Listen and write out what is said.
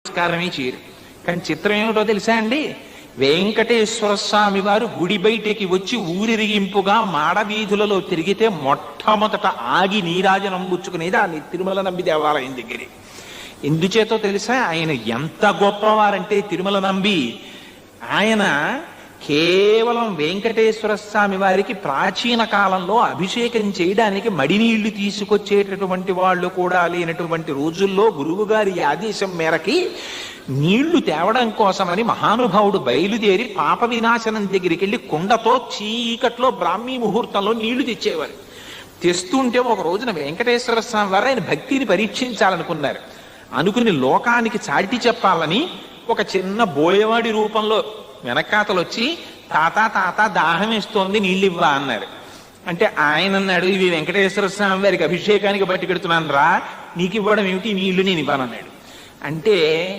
నమస్కారమే చేయరు. కానీ చిత్రం ఏమిటో తెలుసా అండి, వెంకటేశ్వర స్వామి వారు గుడి బయటికి వచ్చి ఊరిరిగింపుగా మాడవీధులలో తిరిగితే మొట్టమొదట ఆగి నీరాజనం పుచ్చుకునేది ఆ తిరుమల నంబి దేవాలయం దగ్గరే. ఎందుచేతో తెలుసా, ఆయన ఎంత గొప్పవారంటే తిరుమల నంబి ఆయన కేవలం వెంకటేశ్వర స్వామి వారికి ప్రాచీన కాలంలో అభిషేకం చేయడానికి మడినీళ్లు తీసుకొచ్చేటటువంటి వాళ్ళు కూడా లేనటువంటి రోజుల్లో గురువు గారి ఆదేశం మేరకి నీళ్లు తేవడం కోసమని మహానుభావుడు బయలుదేరి పాప వినాశనం దగ్గరికి వెళ్ళి కుండతో చీకట్లో బ్రాహ్మీ ముహూర్తంలో నీళ్లు తెచ్చేవారు. తెస్తుంటే ఒక రోజున వెంకటేశ్వర స్వామి వారు ఆయన భక్తిని పరీక్షించాలనుకున్నారు. అనుకుని లోకానికి చాటి చెప్పాలని ఒక చిన్న బోయవాడి రూపంలో వెనకాతలు వచ్చి తాత తాత దాహం వేస్తోంది నీళ్ళు ఇవ్వా అన్నారు. అంటే ఆయన అన్నాడు, ఇవి వెంకటేశ్వర స్వామి వారికి అభిషేకానికి పట్టుకెడుతున్నాను రా, నీకు ఇవ్వడం ఏమిటి, నీళ్లు నేను ఇవ్వనన్నాడు. అంటే